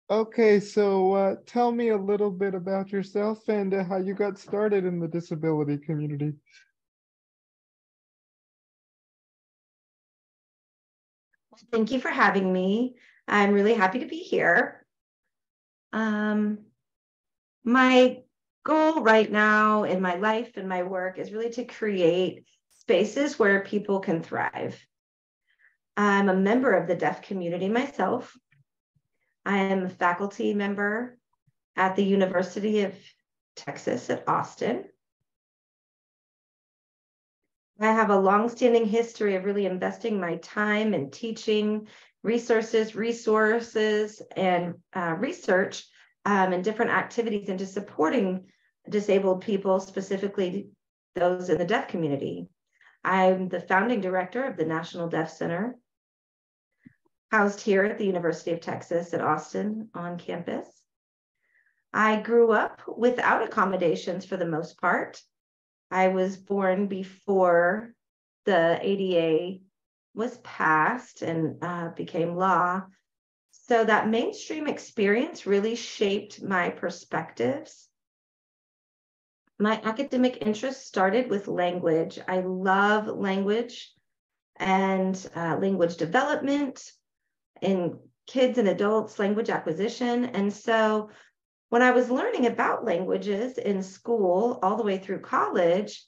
Okay, so tell me a little bit about yourself and how you got started in the disability community. Thank you for having me. I'm really happy to be here. Um, my goal right now in my life and my work is really to create spaces where people can thrive. I'm a member of the deaf community myself. I am a faculty member at the University of Texas at Austin. I have a longstanding history of really investing my time in teaching resources, and research and different activities into supporting disabled people, specifically those in the deaf community. I'm the founding director of the National Deaf Center, housed here at the University of Texas at Austin on campus. I grew up without accommodations for the most part. I was born before the ADA was passed and became law. So that mainstream experience really shaped my perspectives. My academic interest started with language. I love language and language development in kids and adults, language acquisition. And so when I was learning about languages in school all the way through college,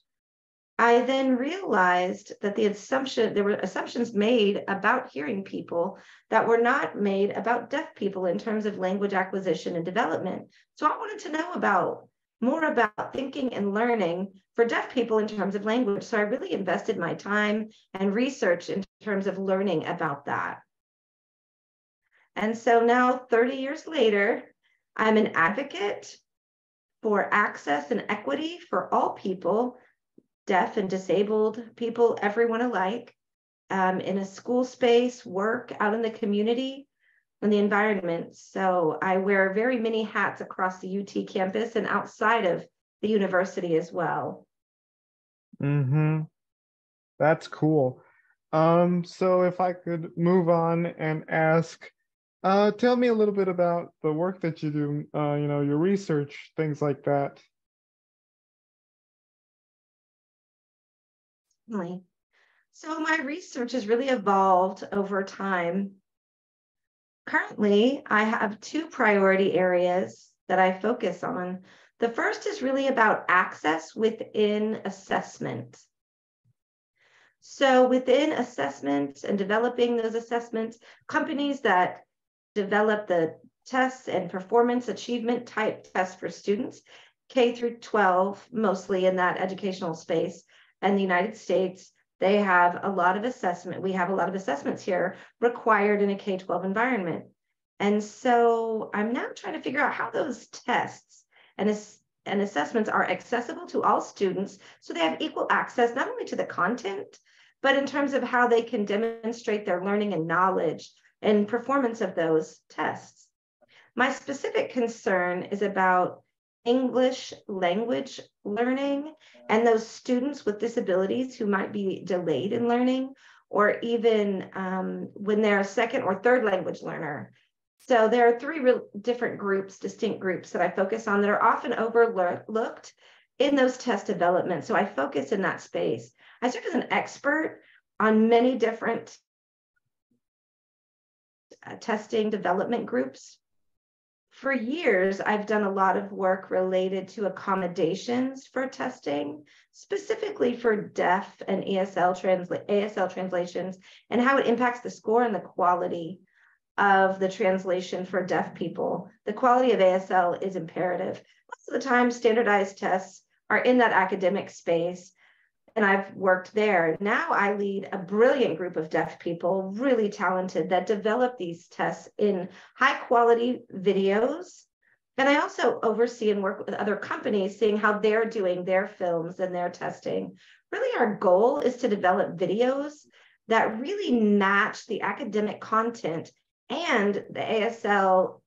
I then realized that there were assumptions made about hearing people that were not made about deaf people in terms of language acquisition and development. So I wanted to know more about thinking and learning for deaf people in terms of language. So I really invested my time and research in terms of learning about that. And so now, 30 years later, I'm an advocate for access and equity for all people, deaf and disabled people, everyone alike, in a school space, work, out in the community, and the environment. So I wear very many hats across the UT campus and outside of the university as well. Mm-hmm. That's cool. So if I could move on and ask, tell me a little bit about the work that you do, your research, things like that. So my research has really evolved over time. Currently, I have two priority areas that I focus on. The first is really about access within assessment. So within assessment and developing those assessments, companies that develop the tests and performance achievement type tests for students, K through 12, mostly in that educational space, and the United States, they have a lot of assessment. We have a lot of assessments here required in a K-12 environment. And so I'm now trying to figure out how those tests and assessments are accessible to all students so they have equal access, not only to the content, but in terms of how they can demonstrate their learning and knowledge and performance of those tests. My specific concern is about English language learning and those students with disabilities who might be delayed in learning, or even when they're a second or third language learner. So there are three different groups, distinct groups that I focus on that are often overlooked in those test developments. So I focus in that space. I serve as an expert on many different testing development groups. For years, I've done a lot of work related to accommodations for testing, specifically for deaf and ASL translations, and how it impacts the score and the quality of the translation for deaf people. The quality of ASL is imperative. Most of the time, standardized tests are in that academic space, and I've worked there. Now I lead a brilliant group of deaf people, really talented, that develop these tests in high quality videos. And I also oversee and work with other companies, seeing how they're doing their films and their testing. Really, our goal is to develop videos that really match the academic content and the ASL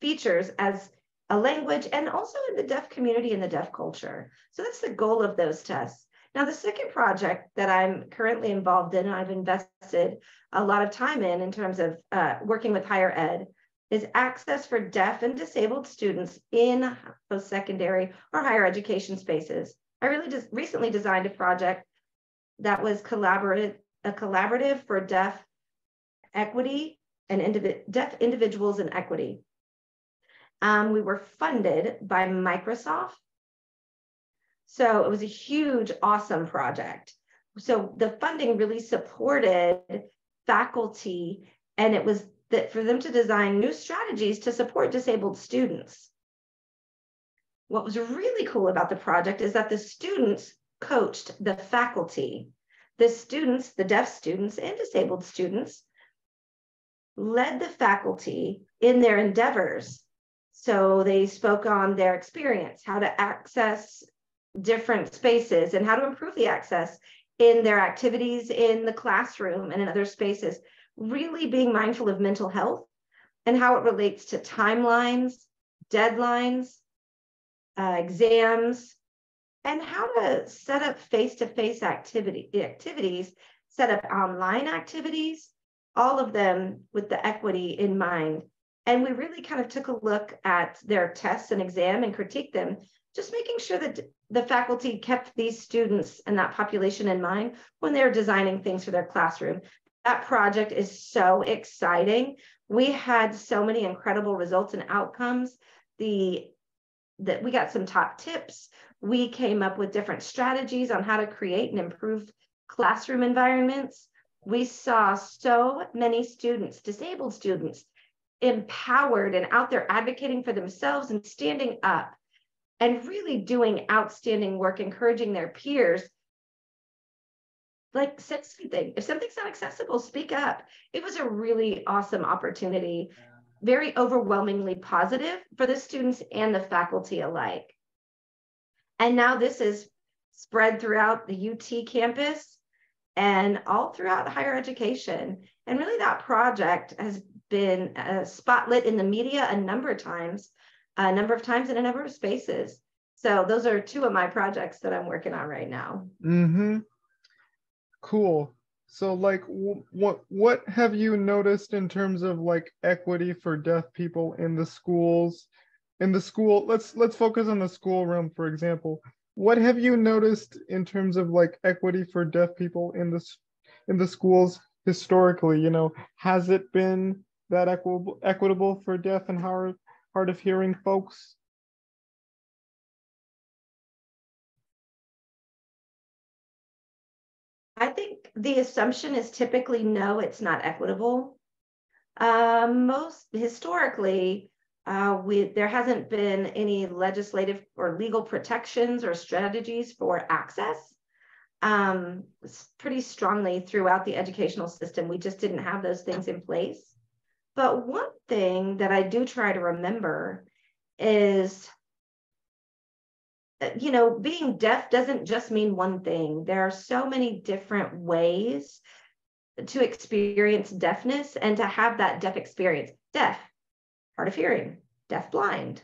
features as a language, and also in the deaf community and the deaf culture. So that's the goal of those tests. Now, the second project that I'm currently involved in, and I've invested a lot of time in terms of working with higher ed, is access for deaf and disabled students in post-secondary or higher education spaces. I really just recently designed a project that was a collaborative for deaf equity and deaf individuals in equity. We were funded by Microsoft. So it was a huge, awesome project. So the funding really supported faculty, and it was that for them to design new strategies to support disabled students. What was really cool about the project is that the students coached the faculty. The students, the deaf students and disabled students, led the faculty in their endeavors. So they spoke on their experience, how to access different spaces and how to improve the access in their activities in the classroom and in other spaces, really being mindful of mental health and how it relates to timelines, deadlines, exams, and how to set up face-to-face activities, set up online activities, all of them with the equity in mind. And we really kind of took a look at their tests and exam and critiqued them, just making sure that the faculty kept these students and that population in mind when they're designing things for their classroom. That project is so exciting. We had so many incredible results and outcomes. That we got some top tips. We came up with different strategies on how to create and improve classroom environments. We saw so many students, disabled students, empowered and out there advocating for themselves and standing up and really doing outstanding work, encouraging their peers. Like, say something. If something's not accessible, speak up. It was a really awesome opportunity, very overwhelmingly positive for the students and the faculty alike. And now this is spread throughout the UT campus and all throughout higher education. And really that project has been spotlit in the media a number of times in a number of spaces. So those are two of my projects that I'm working on right now. Mm-hmm. Cool. So like what have you noticed in terms of like equity for deaf people in the schools? In the school, let's focus on the school realm, for example. What have you noticed in terms of like equity for deaf people in the schools historically? You know, has it been that equitable for deaf and hard of hearing folks? I think the assumption is typically no, it's not equitable. Most historically, there hasn't been any legislative or legal protections or strategies for access. Pretty strongly throughout the educational system, we just didn't have those things in place. But one thing that I do try to remember is, you know, being deaf doesn't just mean one thing. There are so many different ways to experience deafness and to have that deaf experience. Deaf, hard of hearing, deaf blind,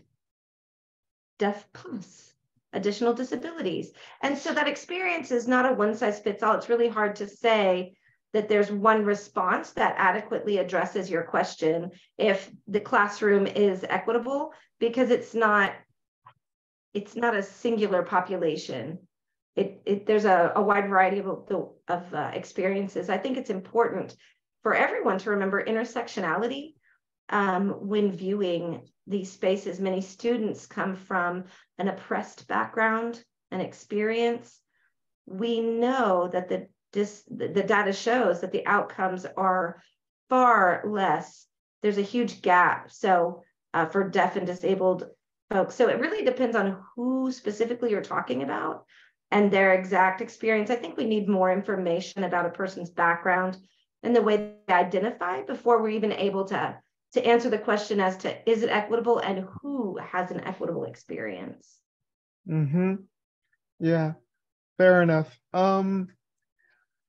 deaf plus, additional disabilities. And so that experience is not a one size fits all. It's really hard to say that there's one response that adequately addresses your question if the classroom is equitable, because it's not a singular population. There's a wide variety of experiences. I think it's important for everyone to remember intersectionality when viewing these spaces. Many students come from an oppressed background and experience. We know that the data shows that the outcomes are far less. There's a huge gap. So for deaf and disabled folks. So it really depends on who specifically you're talking about and their exact experience. I think we need more information about a person's background and the way they identify before we're even able to answer the question as to, is it equitable and who has an equitable experience? Mm-hmm. Yeah, fair enough.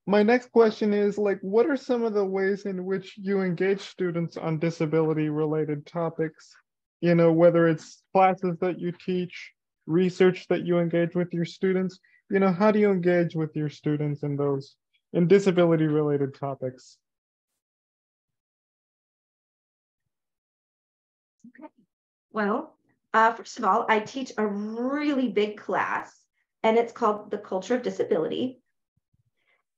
My next question is like, what are some of the ways in which you engage students on disability related topics? You know, whether it's classes that you teach, research that you engage with your students, you know, how do you engage with your students in disability related topics? Okay. Well, first of all, I teach a really big class, and it's called The Culture of Disability.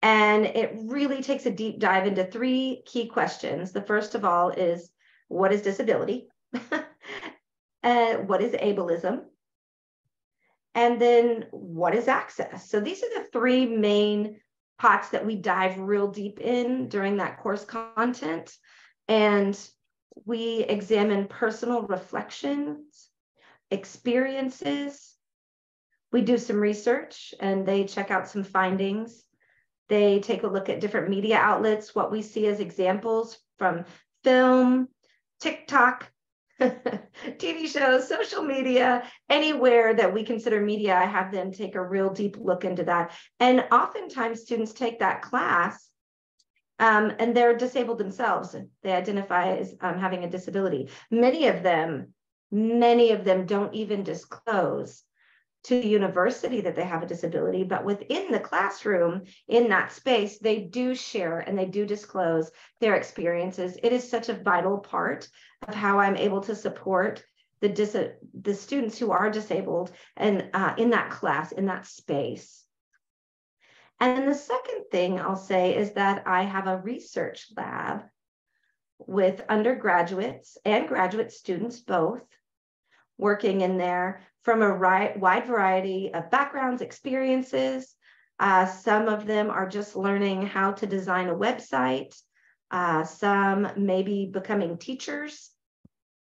And it really takes a deep dive into three key questions. The first of all is, what is disability? What is ableism? And then what is access? So these are the three main pots that we dive real deep in during that course content. And we examine personal reflections, experiences. We do some research and they check out some findings. They take a look at different media outlets, what we see as examples from film, TikTok, TV shows, social media, anywhere that we consider media. I have them take a real deep look into that. And oftentimes students take that class and they're disabled themselves. They identify as having a disability. Many of them don't even disclose to the university that they have a disability, but within the classroom, in that space, they do share and they do disclose their experiences. It is such a vital part of how I'm able to support the students who are disabled and in that class, in that space. And then the second thing I'll say is that I have a research lab with undergraduates and graduate students both, working in there from a wide variety of backgrounds, experiences. Some of them are just learning how to design a website. Some may be becoming teachers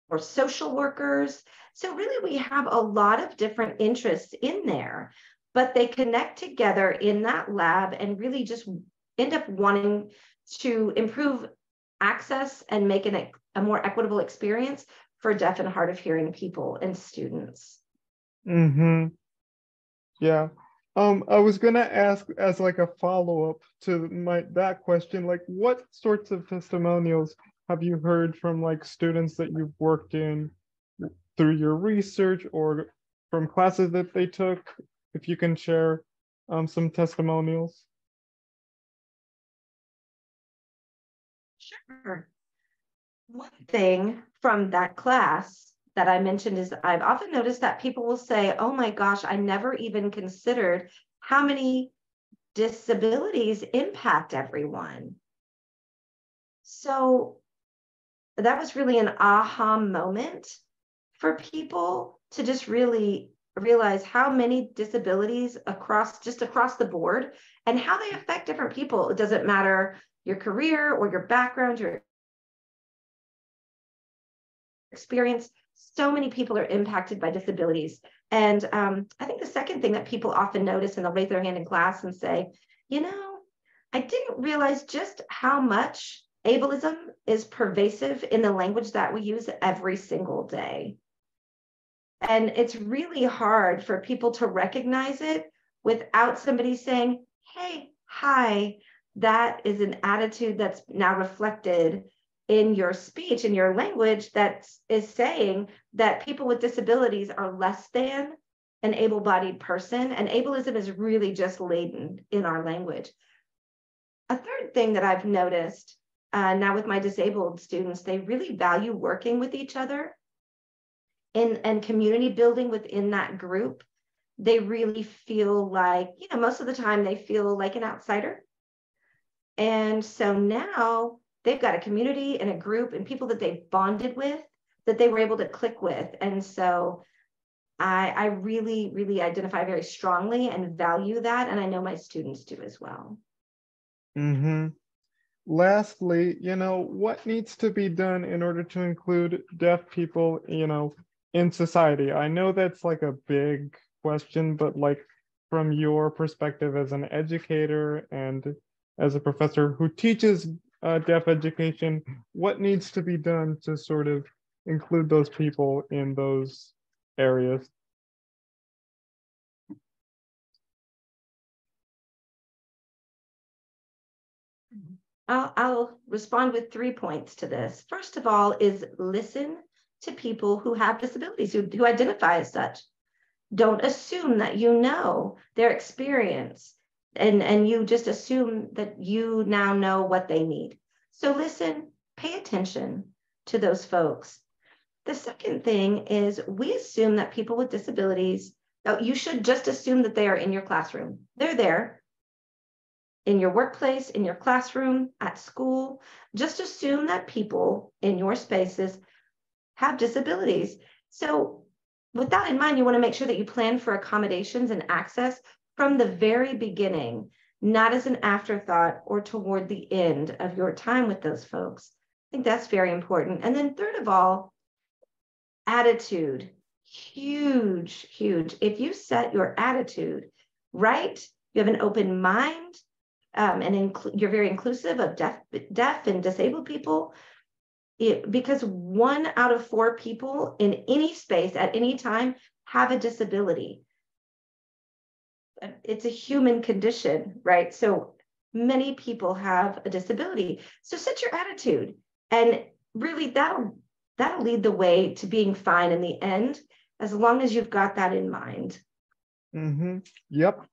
or social workers. So really we have a lot of different interests in there, but they connect together in that lab and really just end up wanting to improve access and make it a more equitable experience for deaf and hard of hearing people and students. Mm-hmm. Yeah. I was gonna ask as like a follow-up to that question, like what sorts of testimonials have you heard from like students that you've worked in through your research or from classes that they took? If you can share some testimonials. Sure. One thing from that class that I mentioned is I've often noticed that people will say, oh my gosh, I never even considered how many disabilities impact everyone. So that was really an aha moment for people to just really realize how many disabilities across the board and how they affect different people. It doesn't matter your career or your background, your experience. So many people are impacted by disabilities. And I think the second thing that people often notice, and they'll raise their hand in class and say, you know, I didn't realize just how much ableism is pervasive in the language that we use every single day. And it's really hard for people to recognize it without somebody saying, hey, hi, that is an attitude that's now reflected in your speech, in your language, that is saying that people with disabilities are less than an able-bodied person. And ableism is really just laden in our language. A third thing that I've noticed now with my disabled students, they really value working with each other and community building within that group. They really feel like, you know, most of the time they feel like an outsider. And so now they've got a community and a group and people that they've bonded with, that they were able to click with. And so I really, really identify very strongly and value that. And I know my students do as well. Mm-hmm. Lastly, you know, what needs to be done in order to include deaf people, you know, in society? I know that's like a big question, but like from your perspective as an educator and as a professor who teaches deaf education, what needs to be done to sort of include those people in those areas? I'll respond with 3 points to this. First of all is listen to people who have disabilities, who identify as such. Don't assume that you know their experience and you just assume that you now know what they need. So listen, pay attention to those folks. The second thing is we assume that people with disabilities, you should just assume that they are in your classroom. They're there in your workplace, in your classroom, at school. Just assume that people in your spaces have disabilities. So with that in mind, you want to make sure that you plan for accommodations and access from the very beginning, not as an afterthought or toward the end of your time with those folks. I think that's very important. And then third of all, attitude. Huge, huge. If you set your attitude right, you have an open mind, and you're very inclusive of deaf and disabled people, because 1 out of 4 people in any space at any time have a disability. It's a human condition, right? So many people have a disability. So set your attitude, and really that'll lead the way to being fine in the end, as long as you've got that in mind. Mm-hmm. Yep.